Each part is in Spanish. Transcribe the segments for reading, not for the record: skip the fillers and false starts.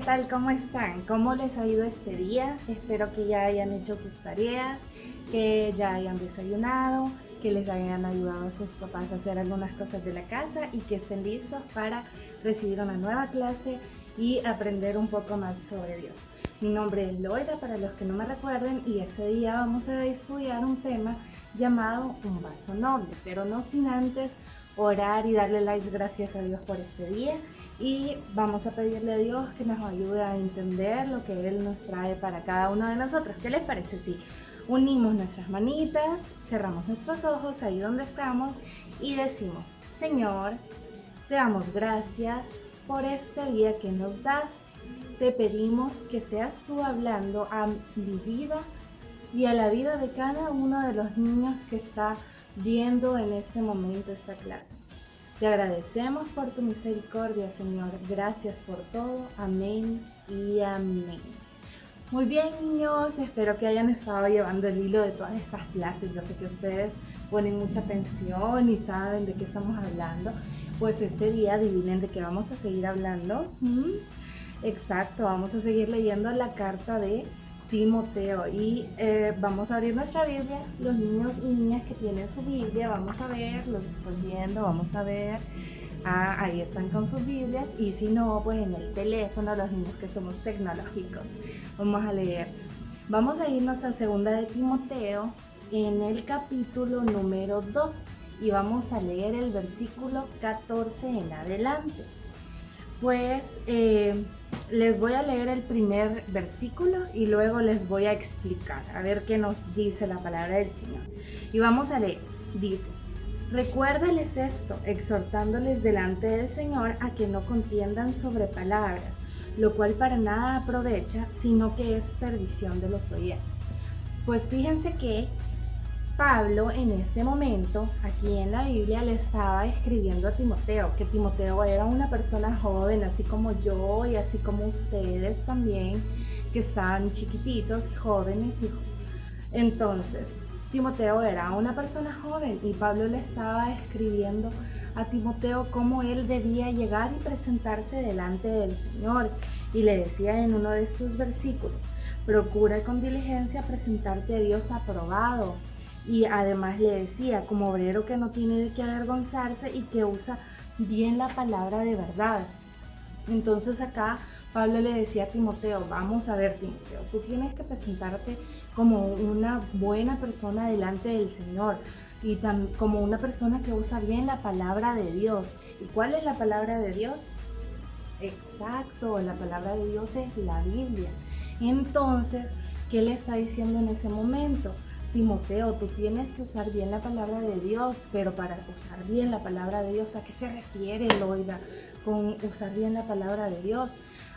tal? ¿Cómo están? ¿Cómo les ha ido este día? Espero que ya hayan hecho sus tareas, que ya hayan desayunado, que les hayan ayudado a sus papás a hacer algunas cosas de la casa y que estén listos para recibir una nueva clase y aprender un poco más sobre Dios. Mi nombre es Loida, para los que no me recuerden, y este día vamos a estudiar un tema llamado un vaso noble, pero no sin antes orar y darle las gracias a Dios por este día, y vamos a pedirle a Dios que nos ayude a entender lo que Él nos trae para cada uno de nosotros. ¿Qué les parece si unimos nuestras manitas, cerramos nuestros ojos ahí donde estamos y decimos: Señor, te damos gracias por este día que nos das? Te pedimos que seas tú hablando a mi vida y a la vida de cada uno de los niños que está viendo en este momento esta clase. Te agradecemos por tu misericordia, Señor. Gracias por todo. Amén y amén. Muy bien, niños, espero que hayan estado llevando el hilo de todas estas clases. Yo sé que ustedes ponen mucha atención y saben de qué estamos hablando. Pues este día adivinen de qué vamos a seguir hablando. Exacto, vamos a seguir leyendo la carta de Timoteo y vamos a abrir nuestra Biblia. Los niños y niñas que tienen su Biblia, vamos a ver, los estoy viendo, vamos a ver. Ahí están con sus Biblias, y si no, pues en el teléfono, los niños que somos tecnológicos. Vamos a leer. Vamos a irnos a segunda de Timoteo en el capítulo número 2 y vamos a leer el versículo 14 en adelante. Pues les voy a leer el primer versículo y luego les voy a explicar, a ver qué nos dice la palabra del Señor. Y vamos a leer. Dice: recuérdales esto, exhortándoles delante del Señor a que no contiendan sobre palabras, lo cual para nada aprovecha, sino que es perdición de los oyentes. Pues fíjense que Pablo en este momento, aquí en la Biblia, le estaba escribiendo a Timoteo, que Timoteo era una persona joven, así como yo y así como ustedes también, que estaban chiquititos y jóvenes. Entonces, Timoteo era una persona joven y Pablo le estaba escribiendo a Timoteo cómo él debía llegar y presentarse delante del Señor. Y le decía en uno de estos versículos: procura con diligencia presentarte a Dios aprobado. Y además le decía, como obrero que no tiene de qué avergonzarse y que usa bien la palabra de verdad. Entonces acá Pablo le decía a Timoteo: vamos a ver, Timoteo, tú tienes que presentarte como una buena persona delante del Señor y como una persona que usa bien la palabra de Dios. ¿Y cuál es la palabra de Dios? Exacto, la palabra de Dios es la Biblia. Entonces, ¿qué le está diciendo en ese momento? Timoteo, tú tienes que usar bien la palabra de Dios, pero para usar bien la palabra de Dios, ¿a qué se refiere, Loida, con usar bien la palabra de Dios?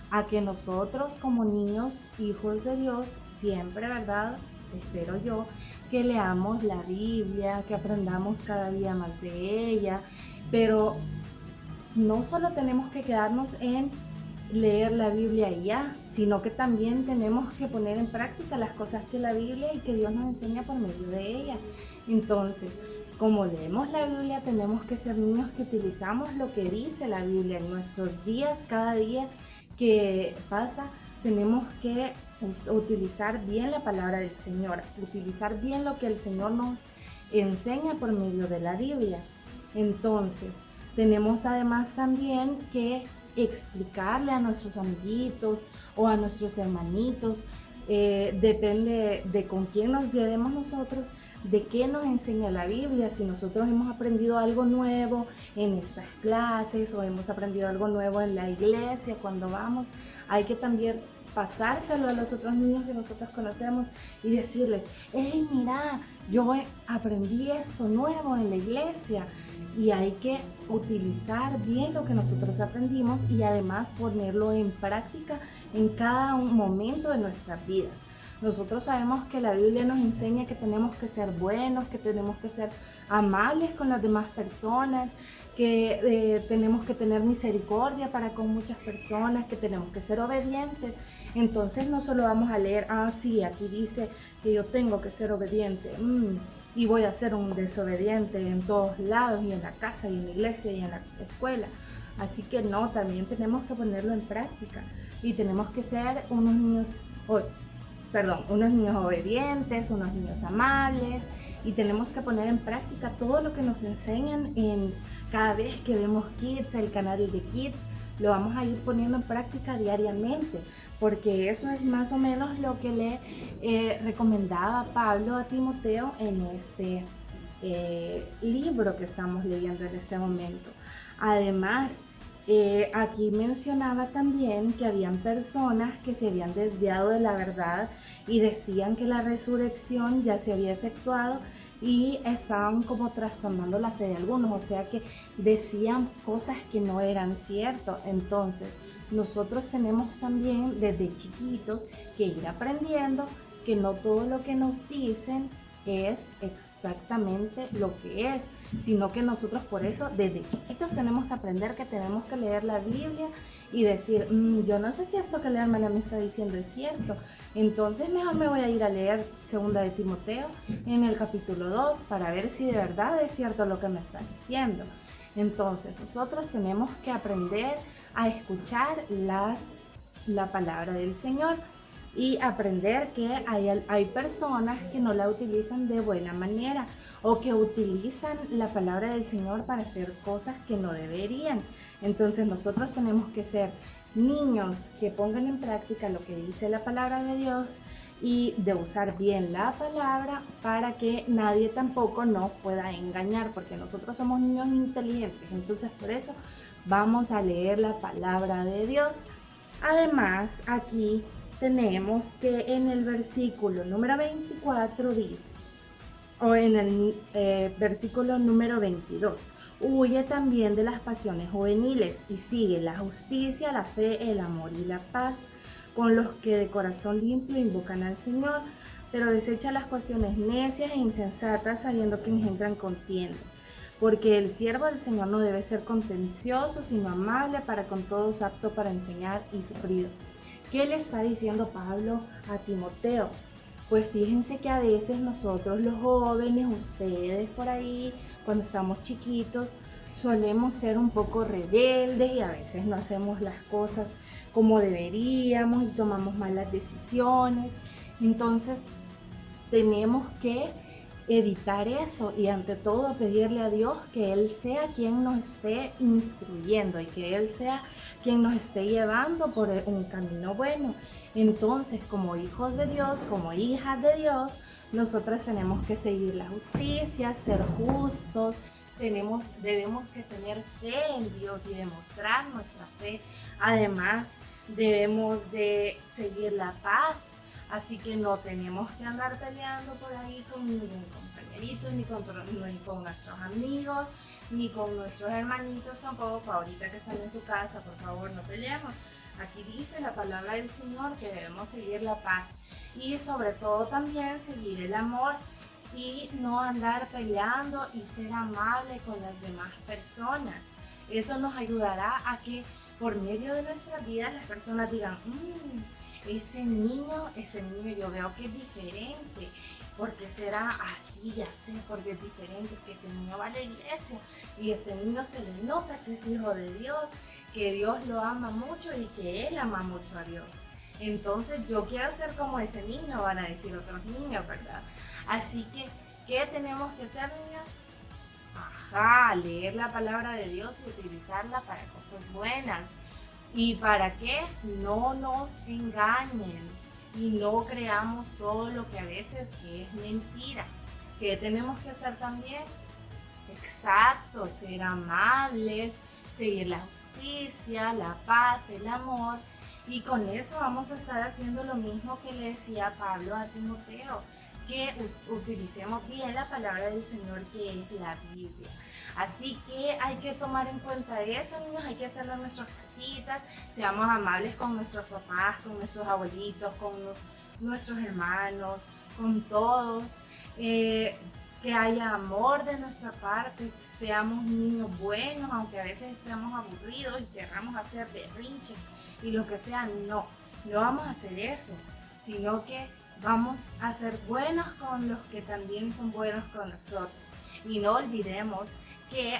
A que nosotros como niños, hijos de Dios, siempre, ¿verdad? Espero yo, que leamos la Biblia, que aprendamos cada día más de ella, pero no solo tenemos que quedarnos en leer la Biblia y ya, sino que también tenemos que poner en práctica las cosas que la Biblia y que Dios nos enseña por medio de ella. Entonces, como leemos la Biblia, tenemos que ser niños que utilizamos lo que dice la Biblia en nuestros días. Cada día que pasa, tenemos que utilizar bien la palabra del Señor, utilizar bien lo que el Señor nos enseña por medio de la Biblia. Entonces, tenemos además también que explicarle a nuestros amiguitos o a nuestros hermanitos, depende de con quién nos llevemos nosotros, de qué nos enseña la Biblia. Si nosotros hemos aprendido algo nuevo en estas clases o hemos aprendido algo nuevo en la iglesia cuando vamos, hay que también pasárselo a los otros niños que nosotros conocemos y decirles: hey, mira, yo aprendí esto nuevo en la iglesia. Y hay que utilizar bien lo que nosotros aprendimos y además ponerlo en práctica en cada momento de nuestras vidas. Nosotros sabemos que la Biblia nos enseña que tenemos que ser buenos, que tenemos que ser amables con las demás personas, que tenemos que tener misericordia para con muchas personas, que tenemos que ser obedientes. Entonces no solo vamos a leer: sí, aquí dice que yo tengo que ser obediente, y voy a ser un desobediente en todos lados, y en la casa, y en la iglesia, y en la escuela. Así que no, también tenemos que ponerlo en práctica y tenemos que ser unos niños, unos niños obedientes, unos niños amables, y tenemos que poner en práctica todo lo que nos enseñan en cada vez que vemos Kids, el canal de Kids, lo vamos a ir poniendo en práctica diariamente, porque eso es más o menos lo que le recomendaba Pablo a Timoteo en este libro que estamos leyendo en este momento. Además, aquí mencionaba también que habían personas que se habían desviado de la verdad y decían que la resurrección ya se había efectuado y estaban como trastornando la fe de algunos, o sea que decían cosas que no eran ciertas. Entonces, nosotros tenemos también desde chiquitos que ir aprendiendo que no todo lo que nos dicen es exactamente lo que es, sino que nosotros por eso desde chiquitos tenemos que aprender que tenemos que leer la Biblia y decir, yo no sé si esto que la hermana me está diciendo es cierto, entonces mejor me voy a ir a leer segunda de Timoteo en el capítulo 2 para ver si de verdad es cierto lo que me está diciendo. Entonces nosotros tenemos que aprender a escuchar la palabra del Señor y aprender que hay personas que no la utilizan de buena manera o que utilizan la palabra del Señor para hacer cosas que no deberían. Entonces nosotros tenemos que ser niños que pongan en práctica lo que dice la palabra de Dios y de usar bien la palabra para que nadie tampoco nos pueda engañar, porque nosotros somos niños inteligentes. Entonces por eso vamos a leer la palabra de Dios. Además, aquí tenemos que en el versículo número 24 dice, o en el versículo número 22, huye también de las pasiones juveniles y sigue la justicia, la fe, el amor y la paz, con los que de corazón limpio invocan al Señor, pero desecha las cuestiones necias e insensatas, sabiendo que engendran contienda. Porque el siervo del Señor no debe ser contencioso, sino amable, para con todos, apto para enseñar y sufrido. ¿Qué le está diciendo Pablo a Timoteo? Pues fíjense que a veces nosotros los jóvenes, ustedes por ahí, cuando estamos chiquitos, solemos ser un poco rebeldes y a veces no hacemos las cosas como deberíamos y tomamos malas decisiones. Entonces tenemos que evitar eso y ante todo pedirle a Dios que Él sea quien nos esté instruyendo y que Él sea quien nos esté llevando por un camino bueno. Entonces, como hijos de Dios, como hijas de Dios, nosotras tenemos que seguir la justicia, ser justos, debemos que tener fe en Dios y demostrar nuestra fe. Además, debemos de seguir la paz. Así que no tenemos que andar peleando por ahí con ningún compañerito, ni con nuestros amigos, ni con nuestros hermanitos tampoco. Ahorita que están en su casa, por favor, no peleemos. Aquí dice la palabra del Señor que debemos seguir la paz y sobre todo también seguir el amor y no andar peleando y ser amable con las demás personas. Eso nos ayudará a que por medio de nuestras vidas las personas digan, ese niño yo veo que es diferente, porque será así, ya sé, porque es diferente, que ese niño va a la iglesia y ese niño se le nota que es hijo de Dios, que Dios lo ama mucho y que él ama mucho a Dios. Entonces yo quiero ser como ese niño, van a decir otros niños, ¿verdad? Así que, ¿qué tenemos que hacer, niños? Leer la palabra de Dios y utilizarla para cosas buenas. ¿Y para qué? No nos engañen y no creamos solo que a veces que es mentira. ¿Qué tenemos que hacer también? Exacto, ser amables, seguir la justicia, la paz, el amor. Y con eso vamos a estar haciendo lo mismo que le decía Pablo a Timoteo, que utilicemos bien la palabra del Señor, que es la Biblia. Así que hay que tomar en cuenta eso, niños, hay que hacerlo en nuestras casitas, seamos amables con nuestros papás, con nuestros abuelitos, con nuestros hermanos, con todos, que haya amor de nuestra parte, seamos niños buenos, aunque a veces seamos aburridos y querramos hacer berrinches y lo que sea, no vamos a hacer eso, sino que vamos a ser buenos con los que también son buenos con nosotros. Y no olvidemos que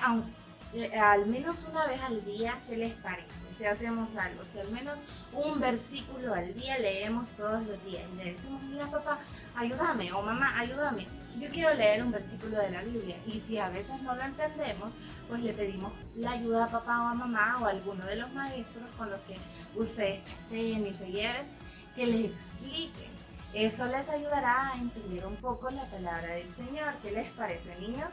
al menos una vez al día, ¿qué les parece? Si hacemos algo, si al menos un versículo al día leemos todos los días y le decimos, mira papá, ayúdame, o mamá, ayúdame, yo quiero leer un versículo de la Biblia. Y si a veces no lo entendemos, pues le pedimos la ayuda a papá o a mamá o a alguno de los maestros con los que ustedes chateen y se lleven, que les expliquen. Eso les ayudará a entender un poco la palabra del Señor. ¿Qué les parece, niños?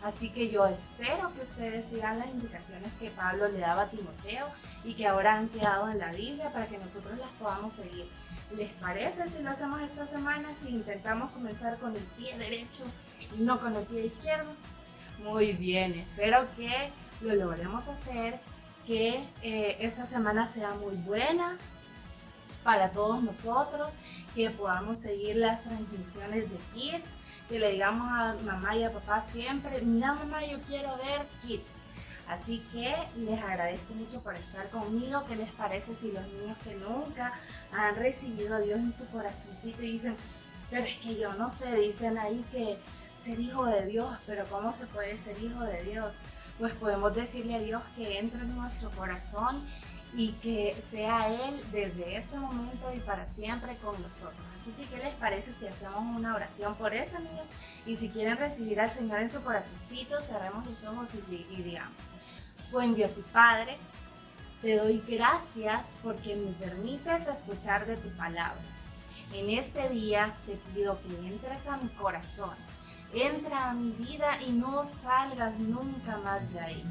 Así que yo espero que ustedes sigan las indicaciones que Pablo le daba a Timoteo y que ahora han quedado en la Biblia para que nosotros las podamos seguir. ¿Les parece si lo hacemos esta semana, si intentamos comenzar con el pie derecho y no con el pie izquierdo? Muy bien, espero que lo logremos hacer, que esta semana sea muy buena para todos nosotros, que podamos seguir las transmisiones de Kids, que le digamos a mamá y a papá siempre, mira mamá, yo quiero ver Kids. Así que les agradezco mucho por estar conmigo. ¿Qué les parece si los niños que nunca han recibido a Dios en su corazoncito y dicen, pero es que yo no sé, dicen ahí que ser hijo de Dios, pero ¿cómo se puede ser hijo de Dios? Pues podemos decirle a Dios que entre en nuestro corazón y que sea Él desde ese momento y para siempre con nosotros. Así que, ¿qué les parece si hacemos una oración por eso, niños? Y si quieren recibir al Señor en su corazoncito, cerremos los ojos y digamos, buen Dios y Padre, te doy gracias porque me permites escuchar de tu palabra. En este día te pido que entres a mi corazón, entra a mi vida y no salgas nunca más de ahí.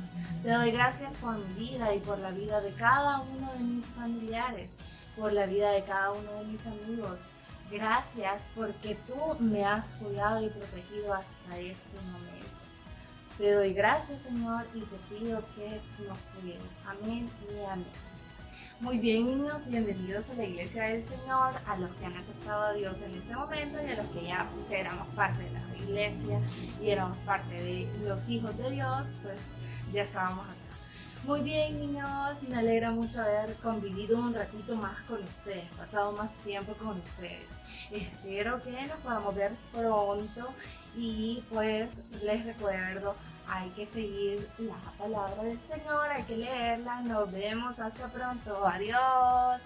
Te doy gracias por mi vida y por la vida de cada uno de mis familiares, por la vida de cada uno de mis amigos. Gracias porque tú me has cuidado y protegido hasta este momento. Te doy gracias, Señor, y te pido que nos cuides. Amén y amén. Muy bien, niños, bienvenidos a la Iglesia del Señor, a los que han aceptado a Dios en este momento y a los que ya éramos parte de la Iglesia y éramos parte de los hijos de Dios, pues ya estábamos acá. Muy bien, niños, me alegra mucho haber convivido un ratito más con ustedes, pasado más tiempo con ustedes. Espero que nos podamos ver pronto y pues les recuerdo, hay que seguir la palabra del Señor, hay que leerla. Nos vemos hasta pronto. Adiós.